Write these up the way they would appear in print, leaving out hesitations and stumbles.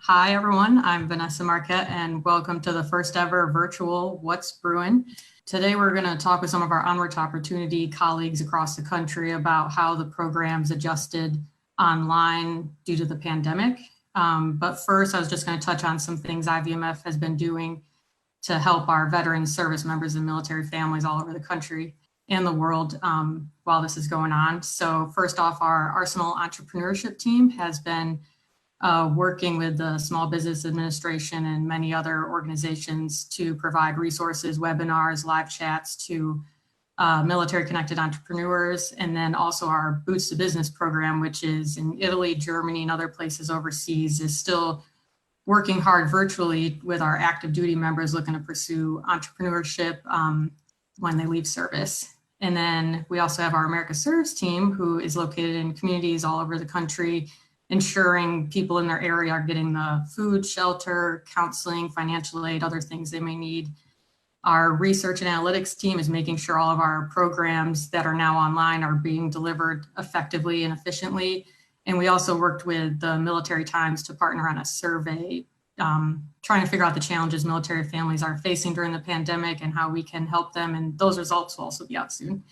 Hi, everyone. I'm Vanessa Marquette, and welcome to the first ever virtual What's Brewin. Today, we're going to talk with some of our Onward to Opportunity colleagues across the country about how the program's adjusted online due to the pandemic. But first, I was just going to touch on some things Ivmf has been doing to help our veteran service members and military families all over the country and the world while this is going on. So first off, our Arsenal entrepreneurship team has been working with the Small Business Administration and many other organizations to provide resources, webinars, live chats to military connected entrepreneurs. And then also our Boots to Business program, which is in Italy, Germany, and other places overseas, is still working hard virtually with our active duty members looking to pursue entrepreneurship when they leave service. And then we also have our America Serves team, who is located in communities all over the country, ensuring people in their area are getting the food, shelter, counseling, financial aid, other things they may need. Our research and analytics team is making sure all of our programs that are now online are being delivered effectively and efficiently. And we also worked with the Military Times to partner on a survey, trying to figure out the challenges military families are facing during the pandemic and how we can help them. And those results will also be out soon.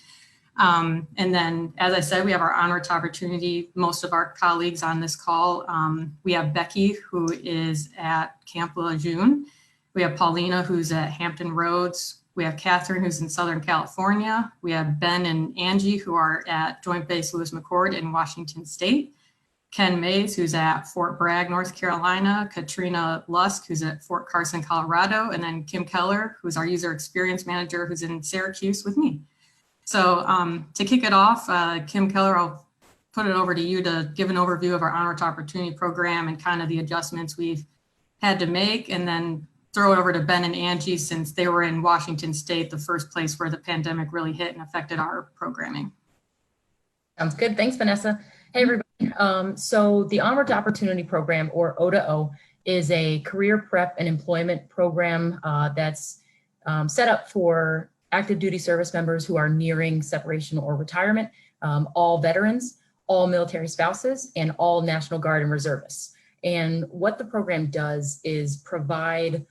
And then, as I said, we have our Onward to Opportunity. Most of our colleagues on this call, we have Becky, who is at Camp Lejeune. We have Paulina, who's at Hampton Roads. We have Catherine, who's in Southern California. We have Ben and Angie, who are at Joint Base Lewis McChord in Washington State. Ken Mays, who's at Fort Bragg, North Carolina. Katrina Lusk, who's at Fort Carson, Colorado. And then Kim Keller, who's our User Experience Manager, who's in Syracuse with me. So to kick it off, Kim Keller, I'll put it over to you to give an overview of our Onward to Opportunity program and kind of the adjustments we've had to make, and then throw it over to Ben and Angie, since they were in Washington State, the first place where the pandemic really hit and affected our programming. Sounds good. Thanks, Vanessa. Hey, everybody. So the Onward to Opportunity program, or O2O, is a career prep and employment program that's set up for active duty service members who are nearing separation or retirement, all veterans, all military spouses, and all National Guard and reservists. And what the program does is provide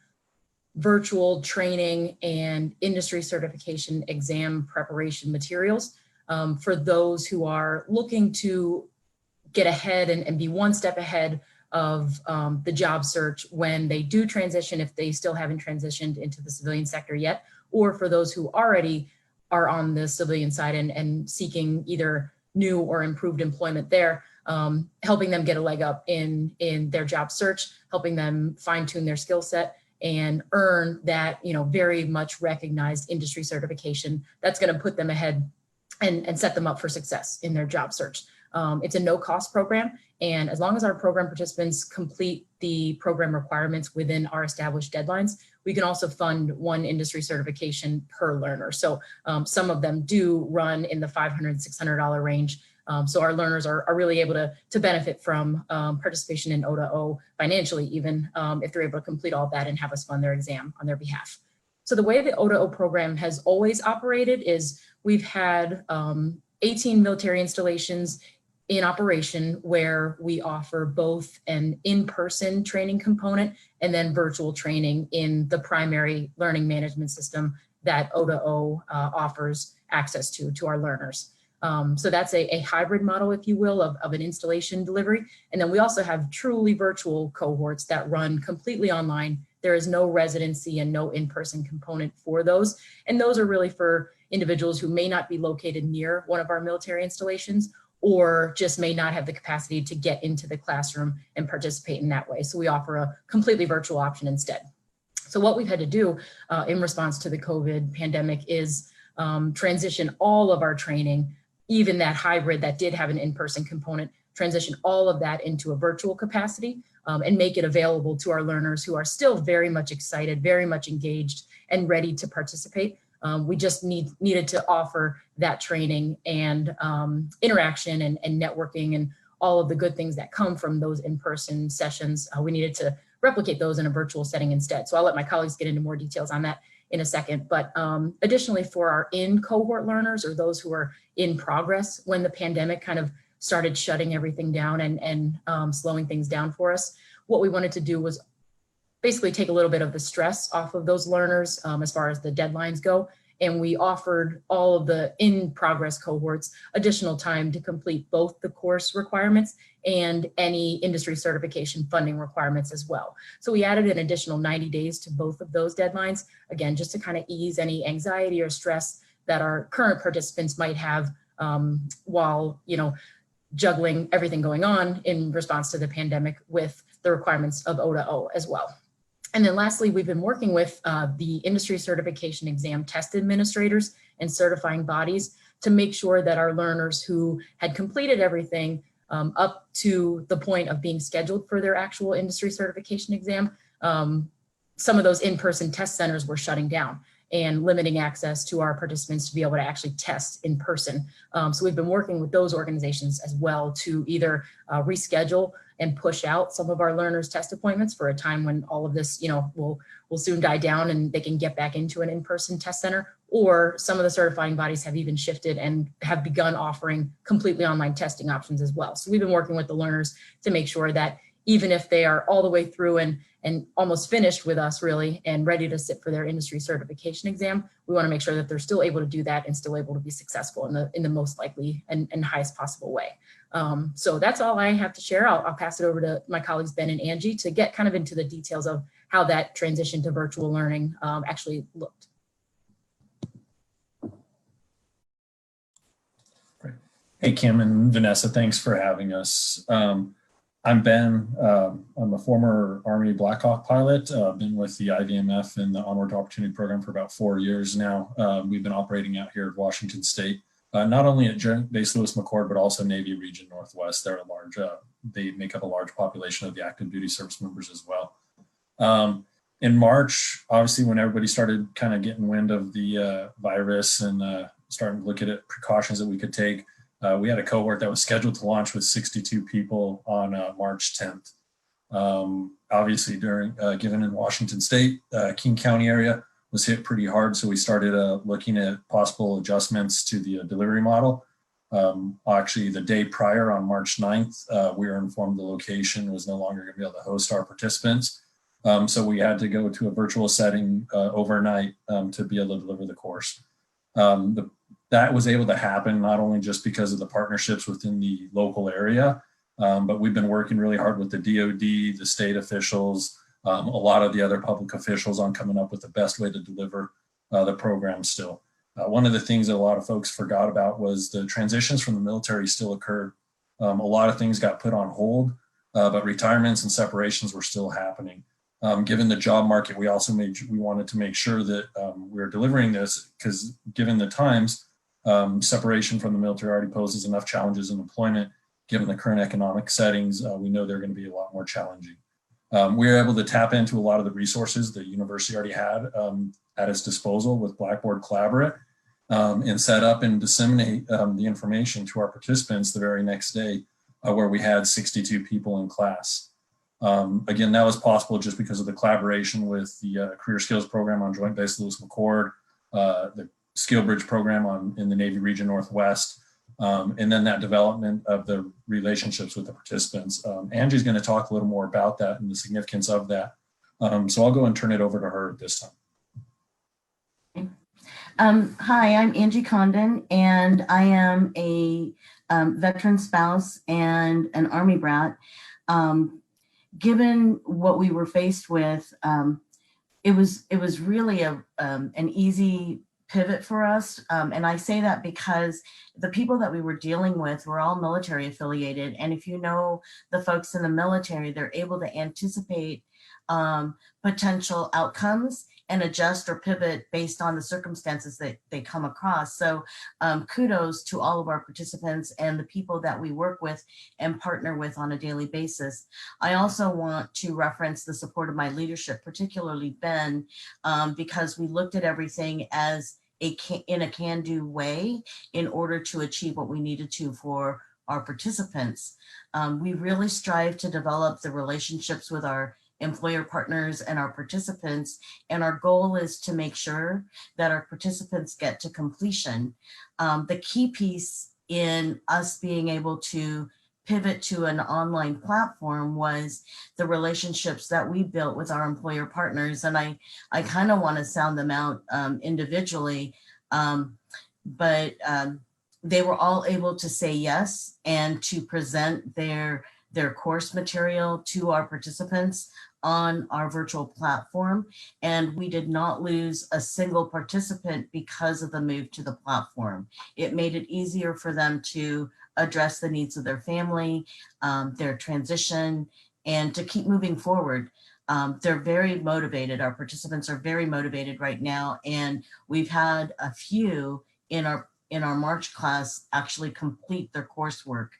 virtual training and industry certification exam preparation materials for those who are looking to get ahead and be one step ahead of the job search when they do transition, if they still haven't transitioned into the civilian sector yet, or for those who already are on the civilian side and seeking either new or improved employment there, helping them get a leg up in their job search, helping them fine tune their skill set and earn that, very much recognized industry certification that's going to put them ahead and set them up for success in their job search. It's a no-cost program, and as long as our program participants complete the program requirements within our established deadlines, we can also fund one industry certification per learner. So some of them do run in the $500, $600 range. So our learners are really able to benefit from participation in O2O financially, even if they're able to complete all that and have us fund their exam on their behalf. So the way the O2O program has always operated is we've had 18 military installations in operation where we offer both an in-person training component and then virtual training in the primary learning management system that O2O offers access to our learners. So that's a hybrid model, if you will, of an installation delivery. And then we also have truly virtual cohorts that run completely online. There is no residency and no in-person component for those. And those are really for individuals who may not be located near one of our military installations, or just may not have the capacity to get into the classroom and participate in that way. So we offer a completely virtual option instead. So what we've had to do in response to the COVID pandemic is transition all of our training, even that hybrid that did have an in-person component, transition all of that into a virtual capacity and make it available to our learners who are still very much excited, very much engaged, and ready to participate. We just needed to offer that training and interaction and networking and all of the good things that come from those in-person sessions. We needed to replicate those in a virtual setting instead. So I'll let my colleagues get into more details on that in a second. But additionally, for our in-cohort learners, or those who are in progress when the pandemic kind of started shutting everything down and slowing things down for us. What we wanted to do was basically take a little bit of the stress off of those learners as far as the deadlines go. And we offered all of the in-progress cohorts additional time to complete both the course requirements and any industry certification funding requirements as well. So we added an additional 90 days to both of those deadlines, again, just to kind of ease any anxiety or stress that our current participants might have while, juggling everything going on in response to the pandemic with the requirements of O2O as well. And then lastly, we've been working with the industry certification exam test administrators and certifying bodies to make sure that our learners who had completed everything up to the point of being scheduled for their actual industry certification exam, some of those in-person test centers were shutting down and limiting access to our participants to be able to actually test in person. So we've been working with those organizations as well to either reschedule and push out some of our learners' test appointments for a time when all of this, will soon die down and they can get back into an in-person test center. Or some of the certifying bodies have even shifted and have begun offering completely online testing options as well. So we've been working with the learners to make sure that even if they are all the way through and almost finished with us really and ready to sit for their industry certification exam, we want to make sure that they're still able to do that and still able to be successful in the most likely and highest possible way. So that's all I have to share. I'll pass it over to my colleagues Ben and Angie to get kind of into the details of how that transition to virtual learning actually looked. Great. Hey, Kim and Vanessa, thanks for having us. I'm Ben. I'm a former Army Black Hawk pilot. Been with the Ivmf and the Onward Opportunity Program for about 4 years now. We've been operating out here at Washington State, not only at Joint Base Lewis-McChord, but also Navy Region Northwest. They're a large, they make up a large population of the active duty service members as well. In March, obviously, when everybody started kind of getting wind of the virus and starting to look at precautions that we could take, we had a cohort that was scheduled to launch with 62 people on March 10th. Obviously, given in Washington State, King County area was hit pretty hard. So we started looking at possible adjustments to the delivery model. Actually, the day prior on March 9th, we were informed the location was no longer going to be able to host our participants. So we had to go to a virtual setting overnight to be able to deliver the course. That was able to happen not only just because of the partnerships within the local area, but we've been working really hard with the DoD, the state officials, a lot of the other public officials on coming up with the best way to deliver the program still. One of the things that a lot of folks forgot about was the transitions from the military still occurred. A lot of things got put on hold, but retirements and separations were still happening. Given the job market, we wanted to make sure that we were delivering this because given the times, separation from the military already poses enough challenges in employment. Given the current economic settings, we know they're going to be a lot more challenging. We were able to tap into a lot of the resources the university already had at its disposal with Blackboard Collaborate and set up and disseminate the information to our participants the very next day where we had 62 people in class. Again, that was possible just because of the collaboration with the Career Skills Program on Joint Base Lewis-McChord, the Skill Bridge Program in the Navy Region Northwest, and then that development of the relationships with the participants. Angie's going to talk a little more about that and the significance of that. So I'll go and turn it over to her this time. Hi, I'm Angie Condon, and I am a veteran spouse and an Army brat. Given what we were faced with, it was really an easy pivot for us. And I say that because the people that we were dealing with were all military affiliated. And if you know the folks in the military, they're able to anticipate potential outcomes and adjust or pivot based on the circumstances that they come across. So kudos to all of our participants and the people that we work with and partner with on a daily basis. I also want to reference the support of my leadership, particularly Ben, because we looked at everything as in a can-do way in order to achieve what we needed to for our participants. We really strive to develop the relationships with our employer partners and our participants. And our goal is to make sure that our participants get to completion. The key piece in us being able to pivot to an online platform was the relationships that we built with our employer partners. And I kind of want to sound them out individually, but they were all able to say yes and to present their course material to our participants on our virtual platform. And we did not lose a single participant because of the move to the platform. It made it easier for them to address the needs of their family, their transition, and to keep moving forward. They're very motivated. Our participants are very motivated right now. And we've had a few in our March class actually complete their coursework.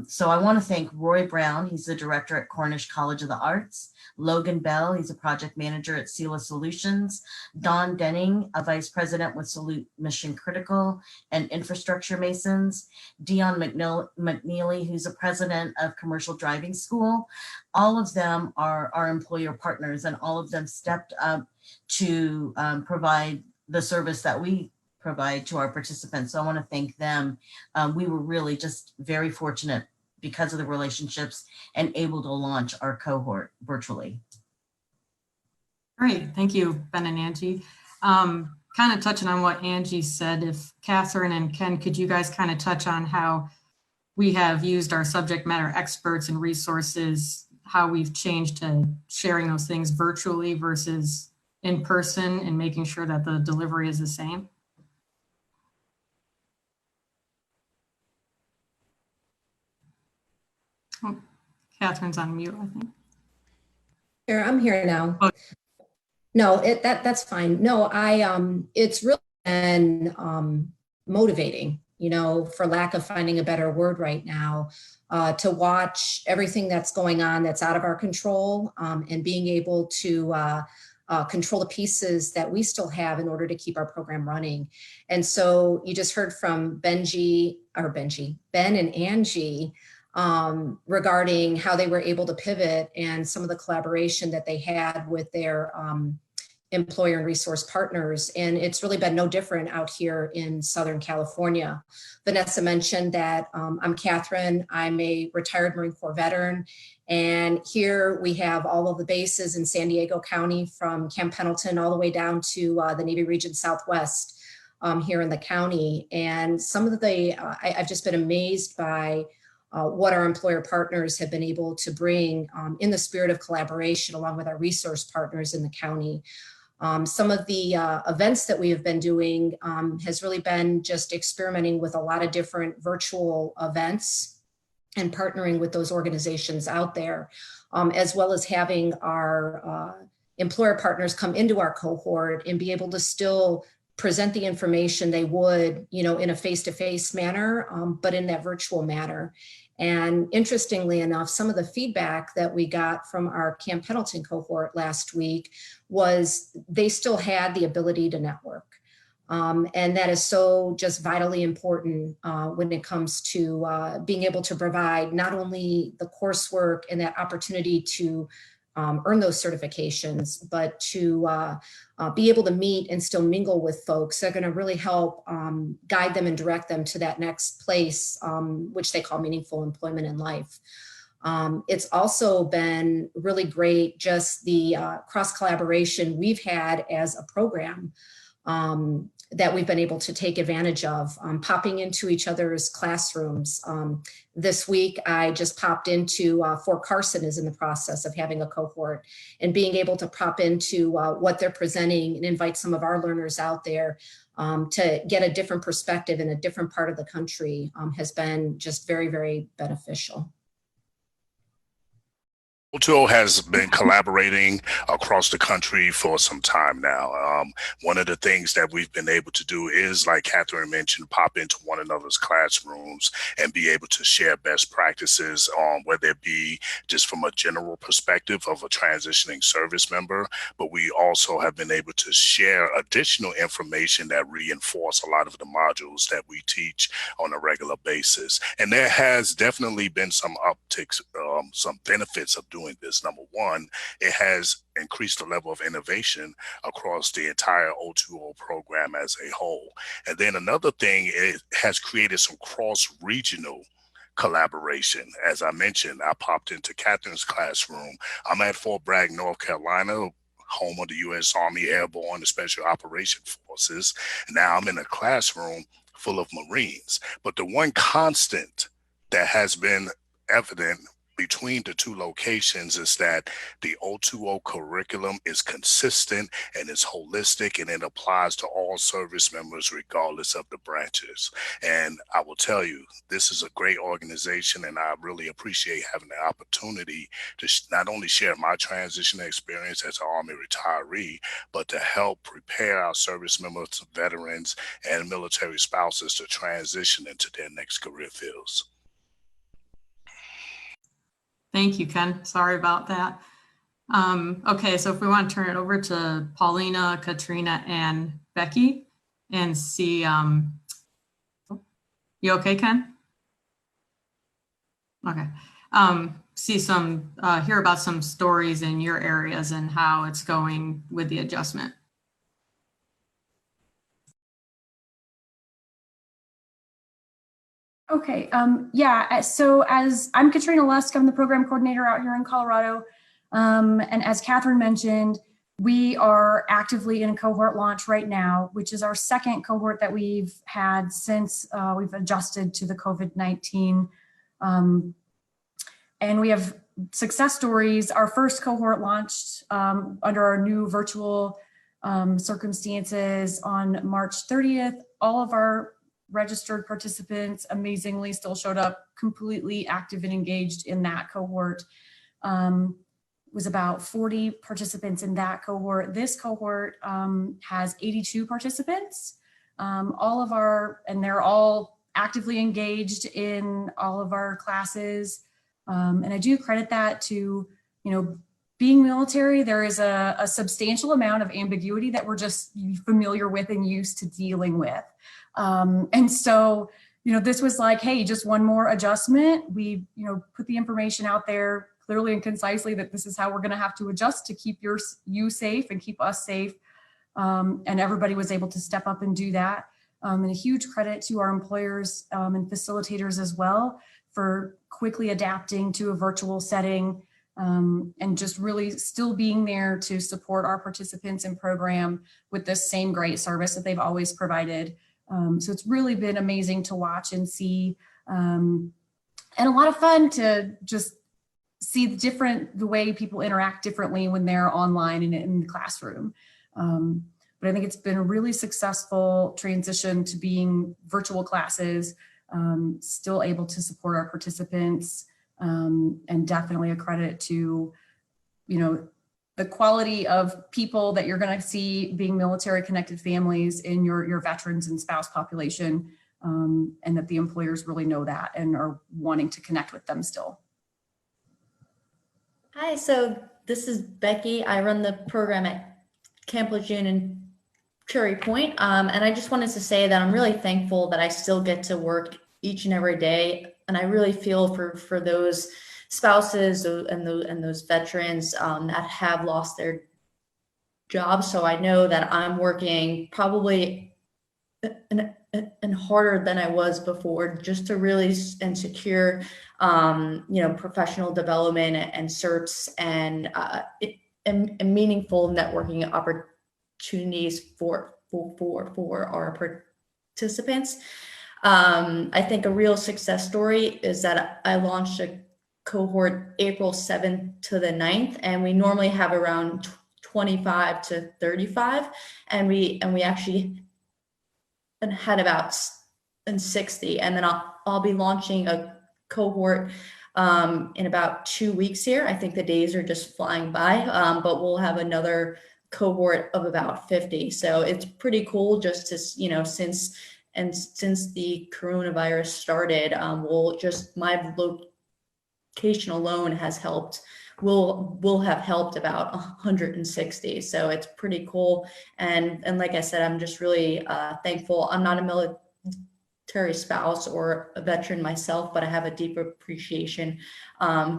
So I want to thank Roy Brown. He's the director at Cornish College of the Arts. Logan Bell, he's a project manager at Sela Solutions. Don Denning, a vice president with Salute Mission Critical and Infrastructure Masons. Dion McNeely, who's a president of Commercial Driving School. All of them are our employer partners, and all of them stepped up to provide the service that we provide to our participants. So I want to thank them. We were really just very fortunate because of the relationships and able to launch our cohort virtually. Great, thank you, Ben and Angie. Kind of touching on what Angie said, if Catherine and Ken, could you guys kind of touch on how we have used our subject matter experts and resources, how we've changed to sharing those things virtually versus in person and making sure that the delivery is the same? Oh, Catherine's on mute, I think. Here, I'm here now. Oh. No, that's fine. No, it's really been motivating, you know, for lack of finding a better word right now, to watch everything that's going on that's out of our control, and being able to control the pieces that we still have in order to keep our program running. And so you just heard from Ben and Angie, regarding how they were able to pivot and some of the collaboration that they had with their employer and resource partners. And it's really been no different out here in Southern California. Vanessa mentioned that I'm Catherine. I'm a retired Marine Corps veteran. And here we have all of the bases in San Diego County, from Camp Pendleton all the way down to the Navy Region Southwest here in the county. And some of the, I've just been amazed by what our employer partners have been able to bring in the spirit of collaboration along with our resource partners in the county. Some of the events that we have been doing has really been just experimenting with a lot of different virtual events and partnering with those organizations out there, as well as having our employer partners come into our cohort and be able to still present the information they would, you know, in a face-to-face manner, but in that virtual manner. And interestingly enough, some of the feedback that we got from our Camp Pendleton cohort last week was they still had the ability to network. And that is so just vitally important when it comes to being able to provide not only the coursework and that opportunity to earn those certifications, but to be able to meet and still mingle with folks that are going to really help guide them and direct them to that next place, which they call meaningful employment in life. It's also been really great, just the cross collaboration we've had as a program that we've been able to take advantage of, popping into each other's classrooms. This week, I just popped into Fort Carson is in the process of having a cohort, and being able to pop into what they're presenting and invite some of our learners out there to get a different perspective in a different part of the country has been just very, very beneficial. Tool has been collaborating across the country for some time now. One of the things that we've been able to do is, like Catherine mentioned, pop into one another's classrooms and be able to share best practices, whether it be just from a general perspective of a transitioning service member, but we also have been able to share additional information that reinforce a lot of the modules that we teach on a regular basis. And there has definitely been some upticks, some benefits of doing doing this. Number one, it has increased the level of innovation across the entire O2O program as a whole. And then another thing, it has created some cross-regional collaboration. As I mentioned, I popped into Catherine's classroom. I'm at Fort Bragg, North Carolina, home of the U.S. Army Airborne and Special Operations Forces. Now I'm in a classroom full of Marines. But the one constant that has been evident between the two locations is that the O2O curriculum is consistent and is holistic, and it applies to all service members regardless of the branches. And I will tell you, this is a great organization, and I really appreciate having the opportunity to not only share my transition experience as an Army retiree, but to help prepare our service members, veterans, and military spouses to transition into their next career fields. Thank you, Ken. Sorry about that. Okay, so if we want to turn it over to Paulina, Katrina, and Becky and see, you okay, Ken? Okay. Hear about some stories in your areas and how it's going with the adjustment. Okay, so as I'm Katrina Lusk, I'm the program coordinator out here in Colorado. And as Catherine mentioned, we are actively in a cohort launch right now, which is our second cohort that we've had since we've adjusted to the COVID-19. And we have success stories. Our first cohort launched under our new virtual circumstances on March 30th. All of our registered participants amazingly still showed up completely active and engaged in that cohort. Was about 40 participants in that cohort. This cohort has 82 participants. And they're all actively engaged in all of our classes. And I do credit that to, being military, there is a substantial amount of ambiguity that we're just familiar with and used to dealing with. And so, this was like, hey, just one more adjustment. We, put the information out there clearly and concisely that this is how we're going to have to adjust to keep you safe and keep us safe. And everybody was able to step up and do that. And a huge credit to our employers and facilitators as well for quickly adapting to a virtual setting and just really still being there to support our participants and program with this same great service that they've always provided. So it's really been amazing to watch and see, and a lot of fun to just see the way people interact differently when they're online and in the classroom. But I think it's been a really successful transition to being virtual classes, still able to support our participants, and definitely a credit to, the quality of people that you're going to see being military connected families in your veterans and spouse population, and that the employers really know that and are wanting to connect with them still. Hi, so this is Becky. I run the program at Camp Lejeune in Cherry Point. And I just wanted to say that I'm really thankful that I still get to work each and every day. And I really feel for those spouses and those veterans that have lost their jobs. So I know that I'm working probably and harder than I was before, just to really secure, professional development and certs and meaningful networking opportunities for our participants. I think a real success story is that I launched a cohort April 7th to the 9th, and we normally have around 25 to 35, and we actually had about 60, and then I'll be launching a cohort in about 2 weeks here. I think the days are just flying by, but we'll have another cohort of about 50. So it's pretty cool just to, since the coronavirus started, my location alone has helped, will have helped about 160. So it's pretty cool. And like I said, I'm just really thankful. I'm not a military spouse or a veteran myself, but I have a deep appreciation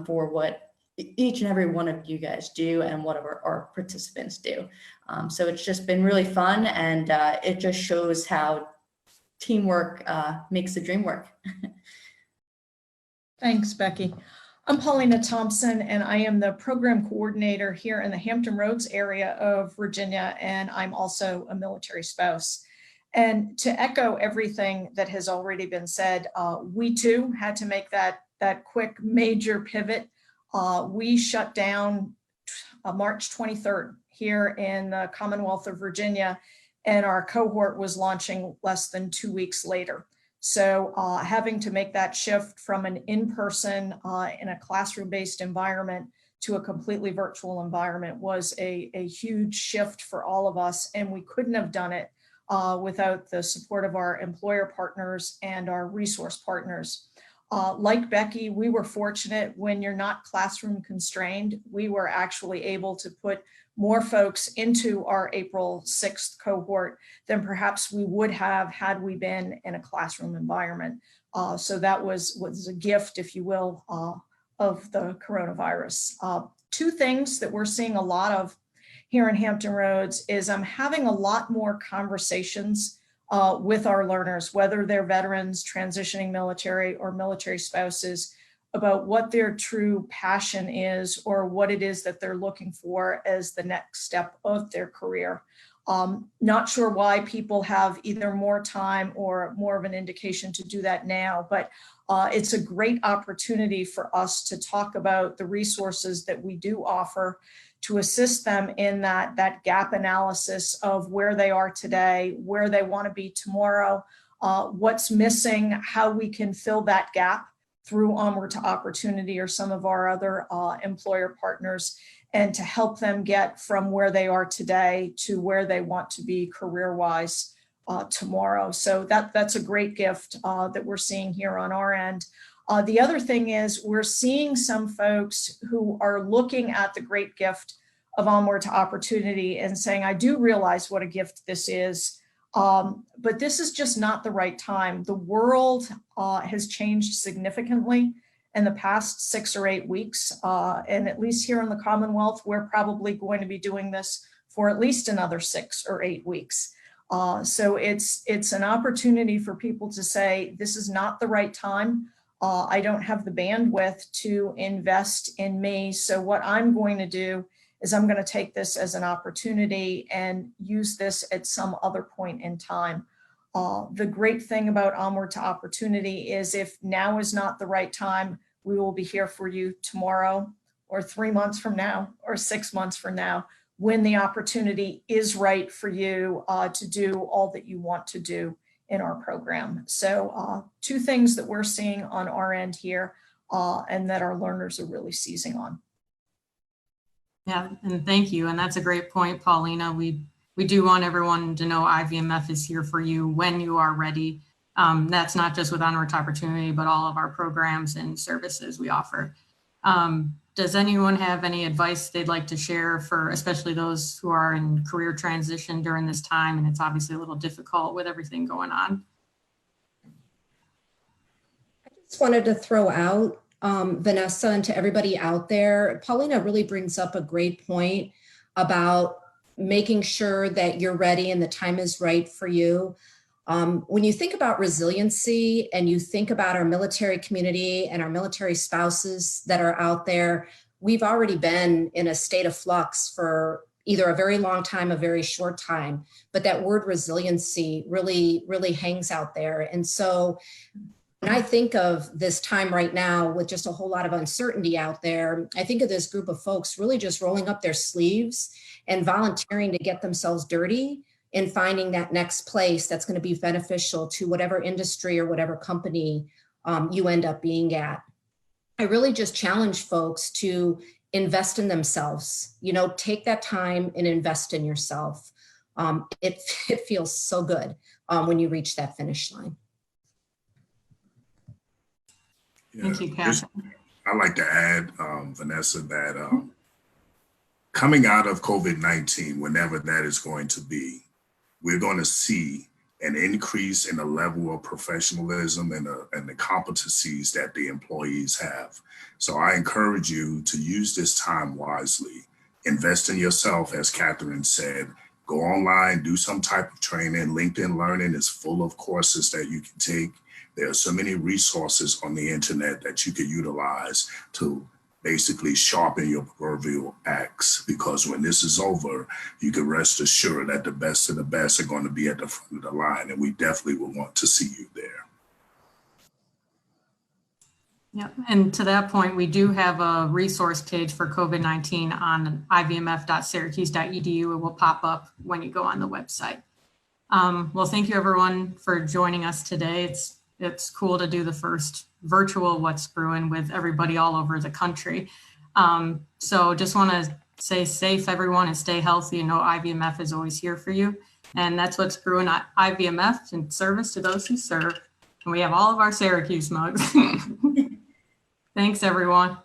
for what each and every one of you guys do and what our participants do. So it's just been really fun, and it just shows how teamwork makes the dream work. Thanks, Becky. I'm Paulina Thompson, and I am the program coordinator here in the Hampton Roads area of Virginia, and I'm also a military spouse. And to echo everything that has already been said, we too had to make that quick major pivot. We shut down March 23rd here in the Commonwealth of Virginia, and our cohort was launching less than 2 weeks later. So having to make that shift from an in-person in a classroom-based environment to a completely virtual environment was a huge shift for all of us, and we couldn't have done it without the support of our employer partners and our resource partners. Like Becky, we were fortunate when you're not classroom constrained. We were actually able to put more folks into our April 6th cohort than perhaps we would have had we been in a classroom environment. So that was a gift, if you will, of the coronavirus. Two things that we're seeing a lot of here in Hampton Roads is I'm having a lot more conversations with our learners, whether they're veterans, transitioning military, or military spouses, about what their true passion is or what it is that they're looking for as the next step of their career. Not sure why people have either more time or more of an indication to do that now, but it's a great opportunity for us to talk about the resources that we do offer to assist them in that gap analysis of where they are today, where they want to be tomorrow, what's missing, how we can fill that gap through Onward to Opportunity or some of our other employer partners, and to help them get from where they are today to where they want to be career-wise tomorrow. So that's a great gift that we're seeing here on our end. The other thing is we're seeing some folks who are looking at the great gift of Onward to Opportunity and saying, I do realize what a gift this is, but this is just not the right time. The world has changed significantly in the past 6 or 8 weeks. And at least here in the Commonwealth, we're probably going to be doing this for at least another 6 or 8 weeks. So it's an opportunity for people to say, this is not the right time. I don't have the bandwidth to invest in me. So what I'm going to do is I'm going to take this as an opportunity and use this at some other point in time. The great thing about Onward to Opportunity is if now is not the right time, we will be here for you tomorrow or 3 months from now or 6 months from now, when the opportunity is right for you to do all that you want to do in our program. So two things that we're seeing on our end here and that our learners are really seizing on. Yeah, and thank you. And that's a great point, Paulina. We do want everyone to know Ivmf is here for you when you are ready. That's not just with Onward to Opportunity, but all of our programs and services we offer. Does anyone have any advice they'd like to share for especially those who are in career transition during this time? And it's obviously a little difficult with everything going on. I just wanted to throw out, Vanessa, and to everybody out there, Paulina really brings up a great point about making sure that you're ready and the time is right for you. When you think about resiliency and you think about our military community and our military spouses that are out there, we've already been in a state of flux for either a very long time, a very short time, but that word resiliency really, really hangs out there. And so when I think of this time right now with just a whole lot of uncertainty out there, I think of this group of folks really just rolling up their sleeves and volunteering to get themselves dirty in finding that next place that's going to be beneficial to whatever industry or whatever company you end up being at. I really just challenge folks to invest in themselves, take that time and invest in yourself. It feels so good when you reach that finish line. Yeah, Thank you, Catherine. I'd like to add, Vanessa, that coming out of COVID-19, whenever that is going to be, we're going to see an increase in the level of professionalism and the competencies that the employees have. So I encourage you to use this time wisely. Invest in yourself, as Catherine said. Go online, do some type of training. LinkedIn Learning is full of courses that you can take. There are so many resources on the internet that you can utilize to basically sharpen your proverbial axe, because when this is over, you can rest assured that the best of the best are going to be at the front of the line, and we definitely will want to see you there. Yep. And to that point, we do have a resource page for COVID-19 on ivmf.syracuse.edu. It will pop up when you go on the website. Well, thank you everyone for joining us today. It's cool to do the first virtual What's Brewin with everybody all over the country. So just want to stay safe, everyone, and stay healthy. You know, IVMF is always here for you. And that's What's Brewin at IVMF, in service to those who serve. And we have all of our Syracuse mugs. Thanks, everyone.